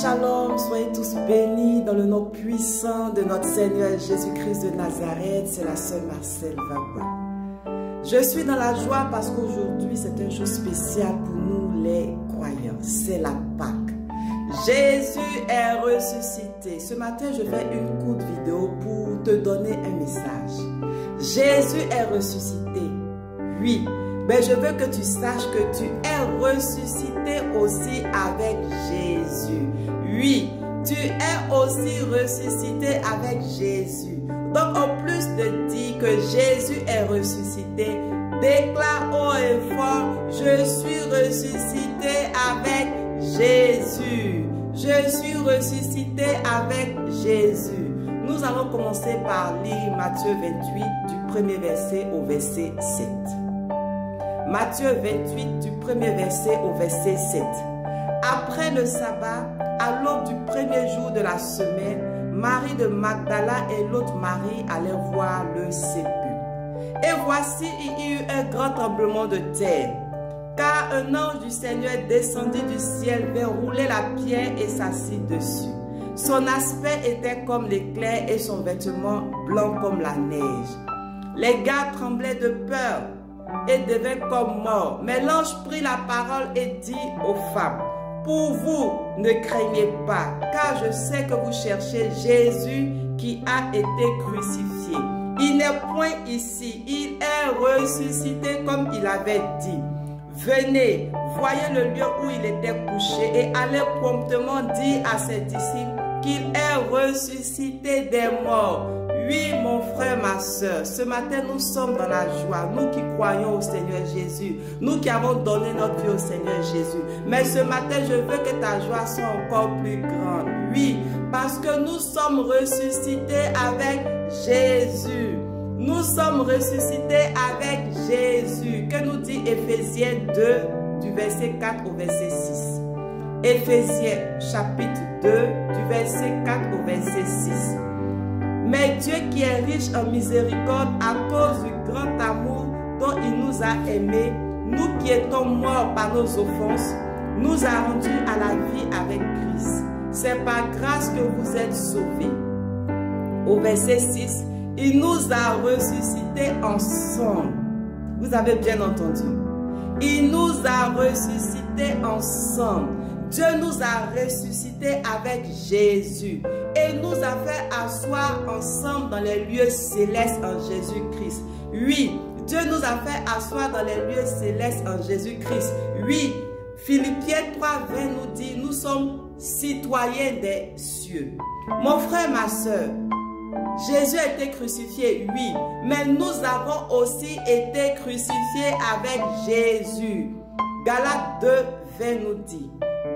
Shalom, soyez tous bénis dans le nom puissant de notre Seigneur Jésus-Christ de Nazareth. C'est la sœur Marcelle Vagua. Je suis dans la joie parce qu'aujourd'hui c'est un jour spécial pour nous les croyants. C'est la Pâque. Jésus est ressuscité. Ce matin je fais une courte vidéo pour te donner un message. Jésus est ressuscité. Oui. Mais je veux que tu saches que tu es ressuscité aussi avec Jésus. Oui, tu es aussi ressuscité avec Jésus. Donc, en plus de dire que Jésus est ressuscité, déclare haut et fort, je suis ressuscité avec Jésus. Je suis ressuscité avec Jésus. Nous allons commencer par lire Matthieu 28 du premier verset au verset 7. Matthieu 28 du premier verset au verset 7. Après le sabbat, à l'aube du premier jour de la semaine, Marie de Magdala et l'autre Marie allèrent voir le sépulcre. Et voici, il y eut un grand tremblement de terre, car un ange du Seigneur descendit du ciel, vint rouler la pierre et s'assit dessus. Son aspect était comme l'éclair et son vêtement blanc comme la neige. Les gardes tremblaient de peur et devint comme mort. Mais l'ange prit la parole et dit aux femmes, pour vous, ne craignez pas, car je sais que vous cherchez Jésus qui a été crucifié. Il n'est point ici, il est ressuscité comme il avait dit. Venez, voyez le lieu où il était couché et allez promptement dire à ses disciples qu'il est ressuscité des morts. Oui, mon frère, ma soeur, ce matin, nous sommes dans la joie. Nous qui croyons au Seigneur Jésus. Nous qui avons donné notre vie au Seigneur Jésus. Mais ce matin, je veux que ta joie soit encore plus grande. Oui, parce que nous sommes ressuscités avec Jésus. Nous sommes ressuscités avec Jésus. Que nous dit Éphésiens 2, du verset 4 au verset 6. Éphésiens, chapitre 2, du verset 4 au verset 6. Mais Dieu qui est riche en miséricorde à cause du grand amour dont il nous a aimés, nous qui étions morts par nos offenses, nous a rendus à la vie avec Christ. C'est par grâce que vous êtes sauvés. Au verset 6, il nous a ressuscités ensemble. Vous avez bien entendu. Il nous a ressuscités ensemble. Dieu nous a ressuscités avec Jésus et nous a fait asseoir ensemble dans les lieux célestes en Jésus-Christ. Oui, Dieu nous a fait asseoir dans les lieux célestes en Jésus-Christ. Oui, Philippiens 3, 20 nous dit, nous sommes citoyens des cieux. Mon frère, ma soeur, Jésus a été crucifié, oui, mais nous avons aussi été crucifiés avec Jésus. Galates 2, 20 nous dit,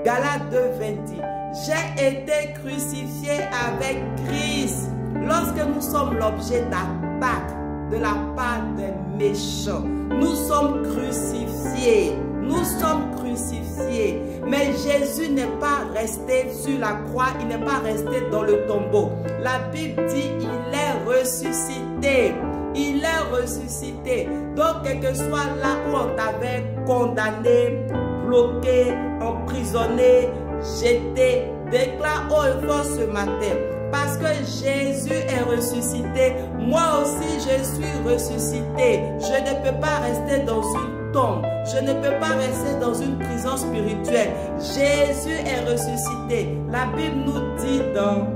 Galates 2, 20 dit, j'ai été crucifié avec Christ. Lorsque nous sommes l'objet d'attaque de la part des méchants, nous sommes crucifiés. Nous sommes crucifiés. Mais Jésus n'est pas resté sur la croix, il n'est pas resté dans le tombeau. La Bible dit, il est ressuscité. Il est ressuscité. Donc, quel que soit là où on t'avait condamné, bloqué, emprisonné, jeté, déclare haut et fort ce matin. Parce que Jésus est ressuscité, moi aussi je suis ressuscité. Je ne peux pas rester dans une tombe. Je ne peux pas rester dans une prison spirituelle. Jésus est ressuscité. La Bible nous dit dans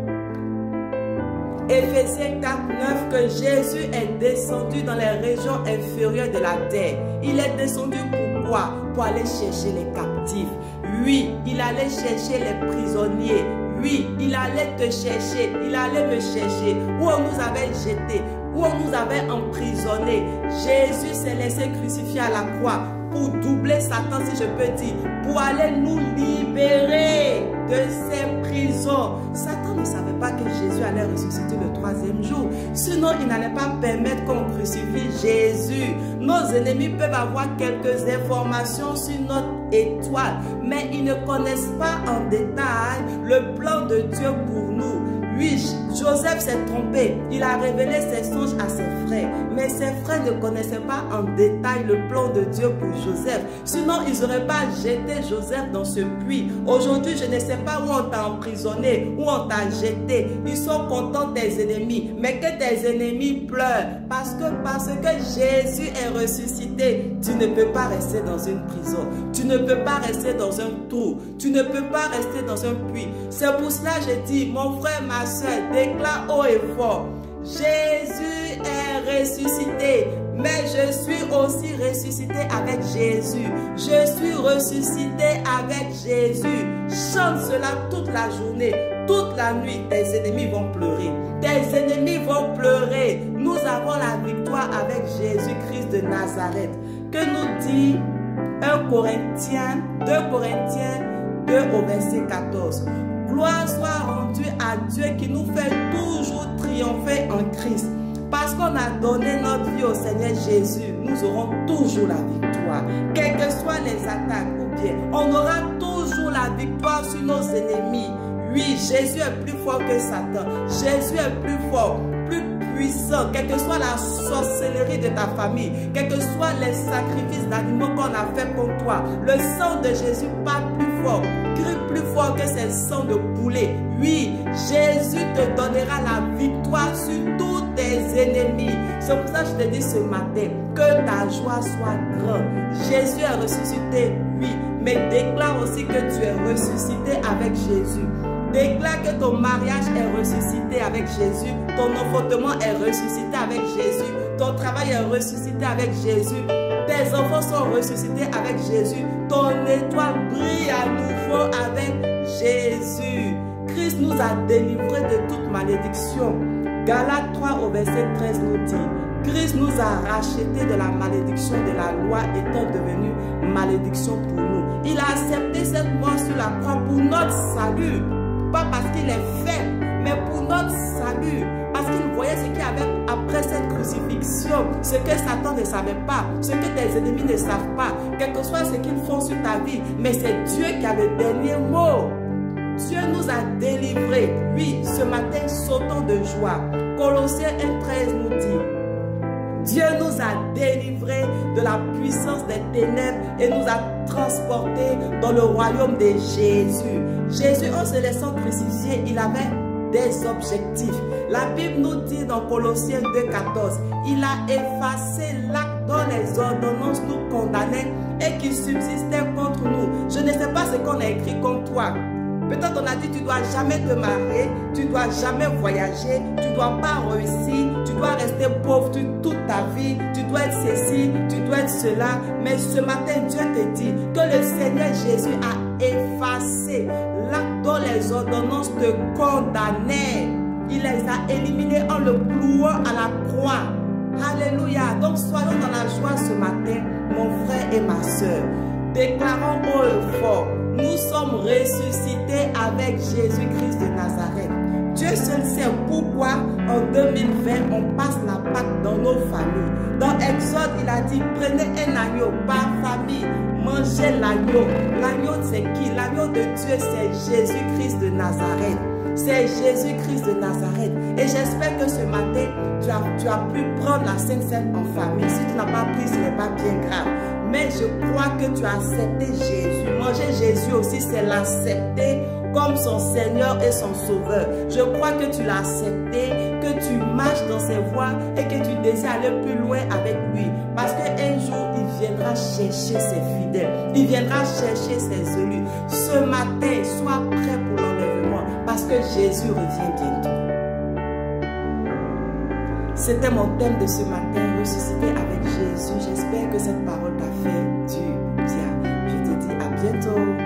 Éphésiens 4, 9 que Jésus est descendu dans les régions inférieures de la terre. Il est descendu pourquoi? Pour aller chercher les captifs. Oui, il allait chercher les prisonniers. Oui, il allait te chercher, il allait me chercher. Où on nous avait jetés, où on nous avait emprisonnés. Jésus s'est laissé crucifier à la croix pour doubler Satan, si je peux dire, pour aller nous libérer de ces prisons. Satan ne savait pas que Jésus allait ressusciter le troisième jour. Sinon, il n'allait pas permettre qu'on crucifie Jésus. Nos ennemis peuvent avoir quelques informations sur notre étoile, mais ils ne connaissent pas en détail le plan de Dieu pour nous. Oui, Joseph s'est trompé. Il a révélé ses songes à ses frères. Mais ses frères ne connaissaient pas en détail le plan de Dieu pour Joseph. Sinon, ils n'auraient pas jeté Joseph dans ce puits. Aujourd'hui, je ne sais pas où on t'a emprisonné, où on t'a jeté. Ils sont contents tes ennemis. Mais que tes ennemis pleurent. Parce que Jésus est ressuscité. Tu ne peux pas rester dans une prison. Tu ne peux pas rester dans un trou. Tu ne peux pas rester dans un puits. C'est pour cela que je dis, mon frère, ma soeur, déclare haut et fort. Jésus est ressuscité. Mais je suis aussi ressuscité avec Jésus. Je suis ressuscité avec Jésus. Chante cela toute la journée, toute la nuit. Tes ennemis vont pleurer. Tes ennemis vont pleurer. Nous avons la victoire avec Jésus-Christ de Nazareth. Que nous dit 2 Corinthiens 2 au verset 14. Gloire soit rendue à Dieu qui nous fait toujours triompher en Christ. Parce qu'on a donné notre vie au Seigneur Jésus, nous aurons toujours la victoire. Quelles que soient les attaques ou bien, on aura toujours la victoire sur nos ennemis. Oui, Jésus est plus fort que Satan. Jésus est plus fort, plus puissant. Quelle que soit la sorcellerie de ta famille, quels que soient les sacrifices d'animaux qu'on a fait pour toi, le sang de Jésus parle plus fort, crie plus fort que ces sangs de poulet. Oui, Jésus te donnera la victoire sur tous tes ennemis. C'est pour ça que je te dis ce matin, que ta joie soit grande. Jésus est ressuscité, oui, mais déclare aussi que tu es ressuscité avec Jésus. Déclare que ton mariage est ressuscité avec Jésus, ton enfantement est ressuscité avec Jésus, ton travail est ressuscité avec Jésus, tes enfants sont ressuscités avec Jésus, ton étoile brille à nouveau avec Jésus. Christ nous a délivrés de toute malédiction. Galates 3 au verset 13 nous dit, Christ nous a rachetés de la malédiction de la loi étant devenu malédiction pour nous. Il a accepté cette mort sur la croix pour notre salut. Pas parce qu'il est faible, mais pour notre salut. Parce qu'il voyait ce qu'il y avait après cette crucifixion. Ce que Satan ne savait pas, ce que tes ennemis ne savent pas, quel que soit ce qu'ils font sur ta vie. Mais c'est Dieu qui a le dernier mot. Dieu nous a délivrés. Oui, ce matin, sautons de joie. Colossiens 1,13 nous dit, Dieu nous a délivrés de la puissance des ténèbres et nous a transportés dans le royaume de Jésus. Jésus, en se laissant crucifier, il avait des objectifs. La Bible nous dit dans Colossiens 2,14, il a effacé l'acte dont les ordonnances nous condamnaient et qui subsistait contre nous. Je ne sais pas ce qu'on a écrit contre toi. Peut-être on a dit tu ne dois jamais te marier, tu ne dois jamais voyager, tu ne dois pas réussir, tu dois rester pauvre toute ta vie, tu dois être ceci, tu dois être cela. Mais ce matin, Dieu te dit que le Seigneur Jésus a effacé l'acte dont les ordonnances te condamnaient. Il les a éliminés en le clouant à la croix. Alléluia. Donc soyons dans la joie ce matin, mon frère et ma soeur. Déclarons haut et fort, nous sommes ressuscités avec Jésus-Christ de Nazareth. Dieu seul sait pourquoi en 2020 on passe la Pâque dans nos familles. Dans Exode, il a dit prenez un agneau par famille, mangez l'agneau. L'agneau c'est qui? L'agneau de Dieu c'est Jésus-Christ de Nazareth. C'est Jésus-Christ de Nazareth. Et j'espère que ce matin, tu as pu prendre la Sainte Seine en famille. Si tu n'as pas pris, ce n'est pas bien grave. Mais je crois que tu as accepté Jésus. Manger Jésus aussi, c'est l'accepter comme son Seigneur et son Sauveur. Je crois que tu l'as accepté, que tu marches dans ses voies et que tu désires aller plus loin avec lui. Parce qu'un jour, il viendra chercher ses fidèles. Il viendra chercher ses élus. Ce matin, sois prêt pour l'enlèvement parce que Jésus revient bientôt. C'était mon thème de ce matin, ressuscité avec Jésus. J'espère que cette parole t'a fait du bien. Je te dis à bientôt.